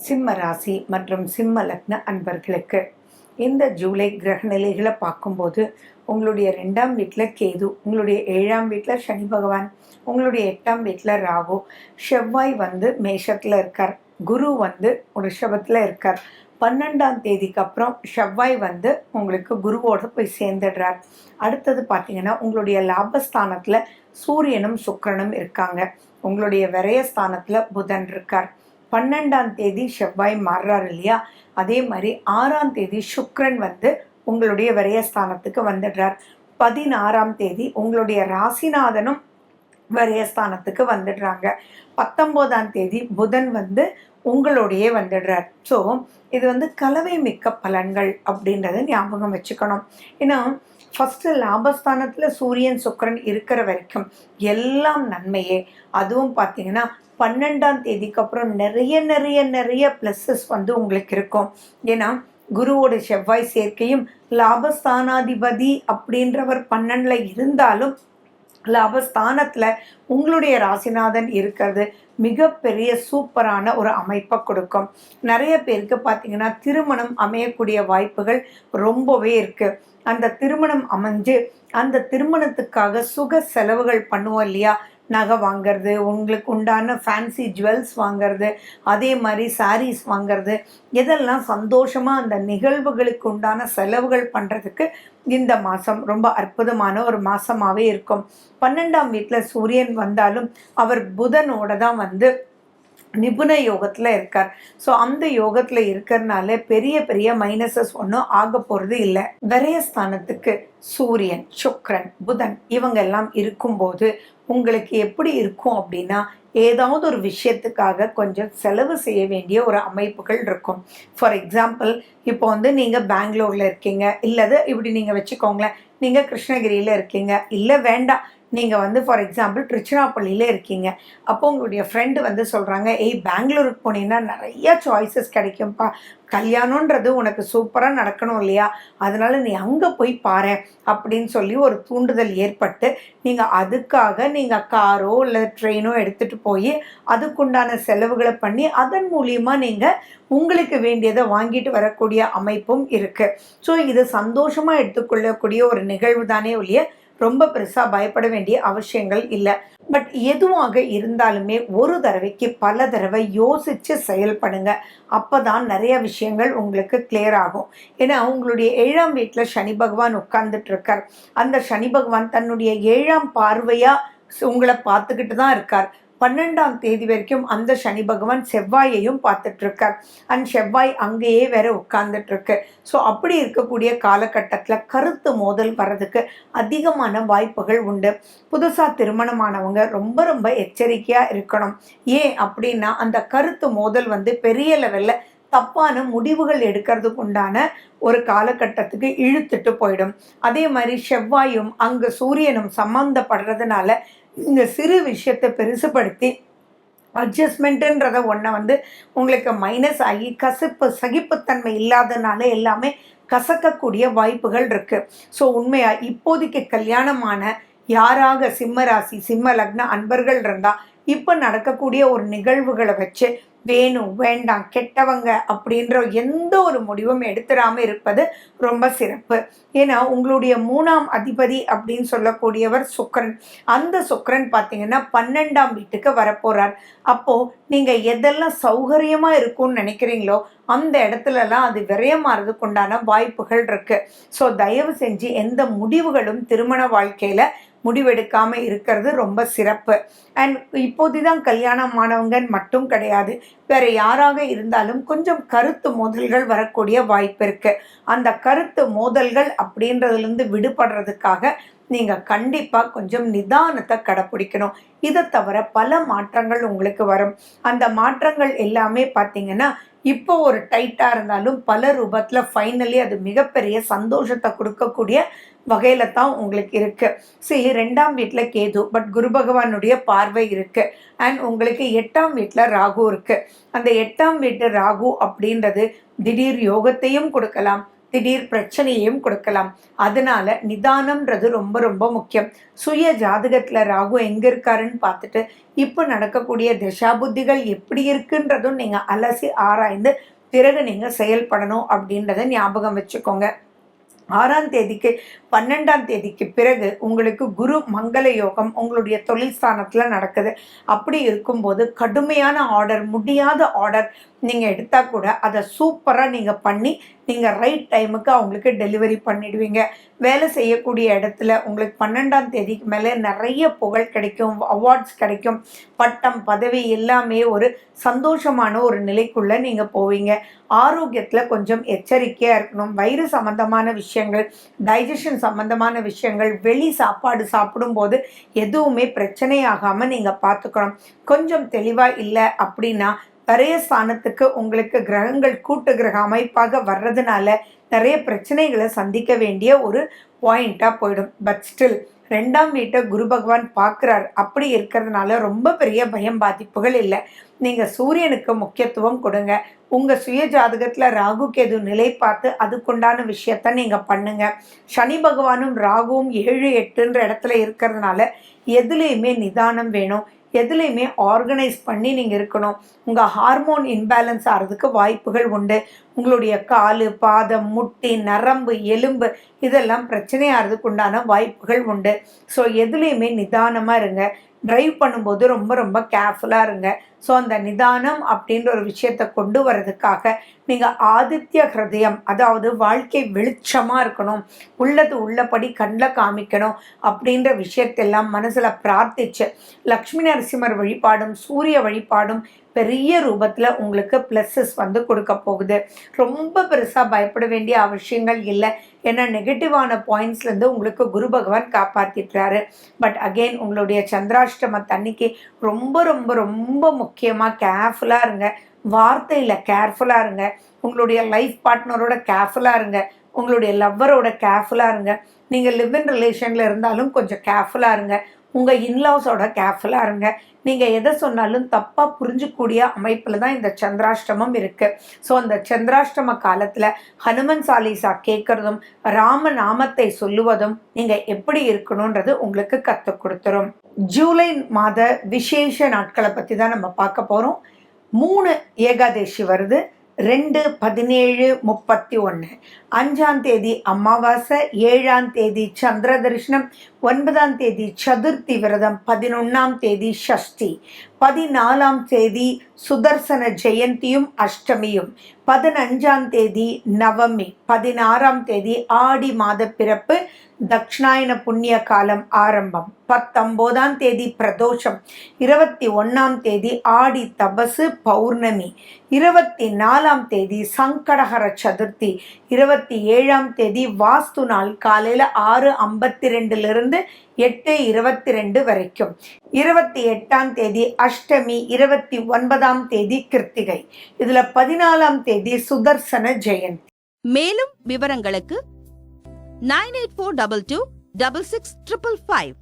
சிம்ம ராசி மற்றும் சிம்ம லக்ன அன்பர்களுக்கு இந்த ஜூலை கிரக நிலைகளை பார்க்கும்போது உங்களுடைய 2ஆம் வீட்டில் கேது, உங்களுடைய 7ஆம் வீட்டில் சனி பகவான், உங்களுடைய 8ஆம் வீட்டில் ராகு, செவ்வாய் மேஷத்தில் இருக்கார், குரு ரிஷபத்தில் இருக்கார். 12ஆம் தேதிக்கு அப்புறம் செவ்வாய் உங்களுக்கு குருவோடு போய் சேர்ந்துடுறார். அடுத்தது பார்த்தீங்கன்னா உங்களுடைய லாபஸ்தானத்தில் சூரியனும் சுக்கிரனும் இருக்காங்க. உங்களுடைய விரயஸ்தானத்தில் புதன் இருக்கார். 12ஆம் தேதி செவ்வாய் மாறுறாரு இல்லையா, அதே மாதிரி 6ஆம் தேதி சுக்கிரன் உங்களுடைய விரயஸ்தானத்துக்கு வந்துடுறார். 16ஆம் தேதி உங்களுடைய ராசிநாதனும் விரயஸ்தானத்துக்கு வந்துடுறாங்க. 19ஆம் தேதி புதன் உங்களுடைய வந்துடுறார். ஸோ இது கலவை மிக்க பலன்கள் அப்படின்றத ஞாபகம் வச்சுக்கணும். ஏன்னா ஃபஸ்ட்டு லாபஸ்தானத்தில் சூரியன் சுக்கிரன் இருக்கிற வரைக்கும் எல்லாம் நன்மையே. அதுவும் பார்த்தீங்கன்னா 12ஆம் தேதிக்கு அப்புறம் நிறைய நிறைய நிறைய ப்ளஸ்ஸஸ் உங்களுக்கு இருக்கும். ஏன்னா குருவோட செவ்வாய் சேர்க்கையும் லாபஸ்தானாதிபதி அப்படின்றவர் 12ல் இருந்தாலும் லாபஸ்தானத்தில் உங்களுடைய ராசிநாதன் இருக்கிறது மிகப்பெரிய சூப்பரான ஒரு அமைப்பை கொடுக்கும். நிறைய பேருக்கு பார்த்தீங்கன்னா திருமணம் அமையக்கூடிய வாய்ப்புகள் ரொம்பவே இருக்குது. அந்த திருமணம் அமைஞ்சு அந்த திருமணத்துக்காக சுக செலவுகள் பண்ணுவோம் இல்லையா, நகை வாங்கிறது, உங்களுக்கு உண்டான ஃபேன்சி ஜுவல்ஸ் வாங்கிறது, அதே மாதிரி சாரீஸ் வாங்கிறது, இதெல்லாம் சந்தோஷமாக அந்த நிகழ்வுகளுக்கு உண்டான செலவுகள் பண்ணுறதுக்கு இந்த மாதம் ரொம்ப அற்புதமான ஒரு மாதமாகவே இருக்கும். 12ஆம் வீட்டில் சூரியன் வந்தாலும் அவர் புதனோட தான் நிபுண யோகத்தில் இருக்கார். ஸோ அந்த யோகத்தில் இருக்கிறதுனால பெரிய பெரிய மைனஸஸ் ஒன்றும் ஆக போகிறது இல்லை. விரயஸ்தானத்துக்கு சூரியன், சுக்கிரன், புதன் இவங்க எல்லாம் இருக்கும்போது உங்களுக்கு எப்படி இருக்கும் அப்படின்னா, ஏதாவது ஒரு விஷயத்துக்காக கொஞ்சம் செலவு செய்ய வேண்டிய ஒரு அமைப்புகள் இருக்கும். ஃபார் எக்ஸாம்பிள், இப்போ நீங்கள் பெங்களூரில் இருக்கீங்க, இல்லது இப்படி நீங்கள் வச்சுக்கோங்களேன், நீங்கள் கிருஷ்ணகிரியில் இருக்கீங்க, இல்லை வேண்டாம் நீங்கள் ஃபார் எக்ஸாம்பிள் திருச்சிராப்பள்ளியில் இருக்கீங்க. அப்போ உங்களுடைய ஃப்ரெண்டு சொல்கிறாங்க, பெங்களூருக்கு போனீங்கன்னா நிறைய சாய்ஸஸ் கிடைக்கும்ப்பா, கல்யாணன்றது உனக்கு சூப்பராக நடக்கணும் இல்லையா, அதனால் நீ அங்கே போய் பாரு அப்படின்னு சொல்லி ஒரு தூண்டுதல் ஏற்பட்டு நீங்கள் அதுக்காக நீங்கள் காரோ இல்லை ட்ரெயினோ எடுத்துகிட்டு போய் அதுக்குண்டான செலவுகளை பண்ணி அதன் மூலியமாக நீங்கள் உங்களுக்கு வேண்டியதை வாங்கிட்டு வரக்கூடிய அமைப்பும் இருக்குது. ஸோ இது சந்தோஷமாக எடுத்துக்கொள்ளக்கூடிய ஒரு நிகழ்வு தானே ஒழிய ரொம்ப பெருசாக பயப்பட வேண்டிய அவசியங்கள் இல்லை. பட் எதுவாக இருந்தாலுமே ஒரு தடவைக்கு பல தடவை யோசித்து செயல்படுங்க. அப்போ தான் நிறைய விஷயங்கள் உங்களுக்கு கிளியர் ஆகும். ஏன்னா உங்களுடைய 7ஆம் வீட்டில் சனி பகவான் உட்கார்ந்துட்டு இருக்கார். அந்த சனி பகவான் தன்னுடைய 7ஆம் பார்வையாக உங்களை பார்த்துக்கிட்டு தான் இருக்கார். 12ஆம் தேதி வரைக்கும் அந்த சனி பகவான் செவ்வாயையும் பார்த்துட்டு இருக்கார். அண்ட் செவ்வாய் அங்கேயே வேற உட்கார்ந்துட்டு இருக்கு. ஸோ அப்படி இருக்கக்கூடிய காலகட்டத்தில் கருத்து மோதல் வர்றதுக்கு அதிகமான வாய்ப்புகள் உண்டு. புதுசாக திருமணமானவங்க ரொம்ப ரொம்ப எச்சரிக்கையாக இருக்கணும். ஏன் அப்படின்னா அந்த கருத்து மோதல் பெரிய லெவலில் தப்பான முடிவுகள் எடுக்கிறதுக்கு உண்டான ஒரு காலகட்டத்துக்கு இழுத்துட்டு போயிடும். அதே மாதிரி செவ்வாயும் அங்கே சூரியனும் சம்மந்தப்படுறதுனால இந்த சிறு விஷயத்தை பெருசுப்படுத்தி அட்ஜஸ்ட்மெண்ட்டுன்றத ஒன்றை உங்களுக்கு மைனஸ் ஆகி சகிப்புத்தன்மை இல்லாதனால எல்லாமே கசக்கக்கூடிய வாய்ப்புகள் இருக்குது. ஸோ உண்மையாக இப்போதைக்கு கல்யாணமான யாராக சிம்ம ராசி சிம்ம லக்ன அன்பர்கள் இருந்தால் இப்போ நடக்கக்கூடிய ஒரு நிகழ்வுகளை வச்சு வேணும் வேண்டாம் கெட்டவங்க அப்படின்ற எந்த ஒரு முடிவும் எடுத்துடாமல் இருப்பது ரொம்ப சிறப்பு. ஏன்னா உங்களுடைய 3ஆம் அதிபதி அப்படின்னு சொல்லக்கூடியவர் சுக்கிரன். அந்த சுக்கிரன் பார்த்தீங்கன்னா 12ஆம் வீட்டுக்கு வரப்போகிறார். அப்போது நீங்கள் எதெல்லாம் சௌகரியமாக இருக்கும்னு நினைக்கிறீங்களோ அந்த இடத்துலலாம் அது விரயமாறதுக்கு உண்டான வாய்ப்புகள் இருக்குது. ஸோ தயவு செஞ்சு எந்த முடிவுகளும் திருமண வாழ்க்கையில் முடிவெடுக்காமல் இருக்கிறது ரொம்ப சிறப்பு. அண்ட் இப்போதுதான் கல்யாணமானவங்க மட்டும் கிடையாது, வேறு யாராக இருந்தாலும் கொஞ்சம் கருத்து மோதல்கள் வரக்கூடிய வாய்ப்பு இருக்குது. அந்த கருத்து மோதல்கள் அப்படின்றதுலேருந்து விடுபடுறதுக்காக நீங்கள் கண்டிப்பாக கொஞ்சம் நிதானத்தை கடைப்பிடிக்கணும். இதை தவிர பல மாற்றங்கள் உங்களுக்கு வரும். அந்த மாற்றங்கள் எல்லாமே பார்த்தீங்கன்னா இப்போ ஒரு டைட்டாக இருந்தாலும் பல ரூபத்தில் ஃபைனலி அது மிகப்பெரிய சந்தோஷத்தை கொடுக்கக்கூடிய வகையில் தான் உங்களுக்கு இருக்குது. சரி, 2ஆம் வீட்டில் கேது, பட் குரு பகவானுடைய பார்வை இருக்குது. அண்ட் உங்களுக்கு 8ஆம் வீட்டில் ராகு இருக்குது. அந்த 8ஆம் வீட்டு ராகு அப்படின்றது திடீர் யோகத்தையும் கொடுக்கலாம், திடீர் பிரச்சனையையும் கொடுக்கலாம். அதனால நிதானம்ன்றது ரொம்ப ரொம்ப முக்கியம். சுய ஜாதகத்துல ராகு எங்க இருக்காருன்னு பார்த்துட்டு இப்போ நடக்கக்கூடிய தசாபுத்திகள் எப்படி இருக்குன்றதும் நீங்க அலசி ஆராய்ந்து பிறகு நீங்க செயல்படணும் அப்படின்றத ஞாபகம் வச்சுக்கோங்க. 6ஆம் தேதிக்கு 12ஆம் தேதிக்கு பிறகு உங்களுக்கு குரு மங்கள யோகம் உங்களுடைய தொழில் ஸ்தானத்தில் நடக்குது. அப்படி இருக்கும்போது கடுமையான ஆர்டர், முடியாத ஆர்டர் நீங்கள் எடுத்தால் கூட அதை சூப்பராக நீங்கள் பண்ணி நீங்கள் ரைட் டைமுக்கு அவங்களுக்கு டெலிவரி பண்ணிடுவீங்க. வேலை செய்யக்கூடிய இடத்துல உங்களுக்கு 12ஆம் தேதிக்கு மேலே நிறைய புகழ் கிடைக்கும், அவார்ட்ஸ் கிடைக்கும், பட்டம் பதவி எல்லாமே ஒரு சந்தோஷமான ஒரு நிலைக்குள்ளே நீங்கள் போவீங்க. ஆரோக்கியத்தில் கொஞ்சம் எச்சரிக்கையாக இருக்கணும். வயிறு சம்மந்தமான விஷயங்கள், டைஜஷன் சம்பந்தமான விஷயங்கள், வெளி சாப்பாடு சாப்பிடும்போது எதுவுமே பிரச்சனையாகாமல் நீங்கள் பார்த்துக்கணும். கொஞ்சம் தெளிவாக இல்லை அப்படின்னா நிறைய ஸ்தானத்துக்கு உங்களுக்கு கிரகங்கள் கூட்டு கிரக அமைப்பாக வர்றதுனால நிறைய பிரச்சனைகளை சந்திக்க வேண்டிய ஒரு பாயிண்டாக போயிடும். பட் ஸ்டில் 2ஆம் வீட்டை குரு பகவான் பார்க்குறார். அப்படி இருக்கிறதுனால ரொம்ப பெரிய பயம் பாதிப்புகள் இல்லை. நீங்கள் சூரியனுக்கு முக்கியத்துவம் கொடுங்க. உங்கள் சுய ஜாதகத்தில் ராகு கேது நிலை பார்த்து அதுக்குண்டான விஷயத்த நீங்கள் பண்ணுங்க. சனி பகவானும் ராகுவும் 7, 8ன்ற இடத்துல இருக்கிறதுனால எதுலேயுமே நிதானம் வேணும். எதுலேயுமே ஆர்கனைஸ் பண்ணி நீங்கள் இருக்கணும். உங்கள் ஹார்மோன் இன்பேலன்ஸ் ஆகிறதுக்கு வாய்ப்புகள் உண்டு. உங்களுடைய காலு, பாதம், முட்டி, நரம்பு, எலும்பு இதெல்லாம் பிரச்சனையாகிறதுக்கு உண்டான வாய்ப்புகள் உண்டு. ஸோ எதுலேயுமே நிதானமாக இருங்க. ட்ரைவ் பண்ணும்போது ரொம்ப ரொம்ப கேர்ஃபுல்லாக இருங்க. ஸோ அந்த நிதானம் அப்படின்ற ஒரு விஷயத்தை கொண்டு வர்றதுக்காக நீங்கள் ஆதித்ய ஹிருதயம், அதாவது வாழ்க்கை வெளிச்சமாக இருக்கணும், உள்ளது உள்ளபடி கண்ணில் காமிக்கணும் அப்படின்ற விஷயத்தெல்லாம் மனசில் பிரார்த்திச்சு லக்ஷ்மி நரசிம்மர் வழிபாடும் சூரிய வழிபாடும் பெரிய ரூபத்தில் உங்களுக்கு ப்ளஸ்ஸஸ் வந்து கொடுக்க போகுது. ரொம்ப பெருசாக பயப்பட வேண்டிய அவசியங்கள் இல்லை. ஏன்னா நெகட்டிவான பாயிண்ட்ஸ்லேருந்து உங்களுக்கு குரு பகவான் காப்பாற்றிட்டுறாரு. பட் அகெயின் உங்களுடைய சந்திராஷ்டம தண்ணிக்கு ரொம்ப ரொம்ப ரொம்ப முக்கியமாக கேர்ஃபுல்லாக இருங்க. வார்த்தையில் கேர்ஃபுல்லாக இருங்க. உங்களுடைய லைஃப் பார்ட்னரோட கேர்ஃபுல்லாக இருங்க. உங்களுடைய லவ்வரோட கேர்ஃபுல்லாக இருங்க. நீங்கள் லிவ் இன் ரிலேஷனில் இருந்தாலும் கொஞ்சம் கேர்ஃபுல்லாக இருங்க. உங்கள் இன்லாஸோட கேர்ஃபுல்லாக இருங்க. நீங்கள் எதை சொன்னாலும் தப்பாக புரிஞ்சக்கூடிய அமைப்பில் தான் இந்த சந்திராஷ்டமம் இருக்குது. ஸோ அந்த சந்திராஷ்டம காலத்தில் ஹனுமன் சாலிசா கேட்குறதும் ராம நாமத்தை சொல்லுவதும் நீங்கள் எப்படி இருக்கணுன்றது உங்களுக்கு கற்றுக் கொடுத்துரும். ஜூலை மாத விசேஷ நாட்களை பற்றி தான் நம்ம பார்க்க போகிறோம். 3 ஏகாதேசி வருது. 2, 17, 31. 5ஆம் தேதி அமாவாசை, 7ஆம் தேதி சந்திர தரிசனம், 9ஆம் தேதி சதுர்த்தி விரதம், 11ஆம் தேதி ஷஷ்டி, 14ஆம் தேதி சுதர்சன ஜெயந்தியும் அஷ்டமியும், 15ஆம் தேதி நவமி, 16ஆம் தேதி ஆடி மாத பிறப்பு, தக்ஷணாயன புண்ணிய காலம் ஆரம்பம், 19ஆம் தேதி பிரதோஷம், 21ஆம் தேதி ஆடி தபசு பௌர்ணமி, 24ஆம் தேதி சங்கடஹர சதுர்த்தி, 27ஆம் தேதி வாஸ்து நாள் காலையில் 6:52 8:22 வரைக்கும், 28ஆம் தேதி அஷ்டமி, 29ஆம் தேதி கிருத்திகை. இதுல 14ஆம் தேதி சுதர்சன ஜெயந்தி. மேலும் விவரங்களுக்கு 9842266555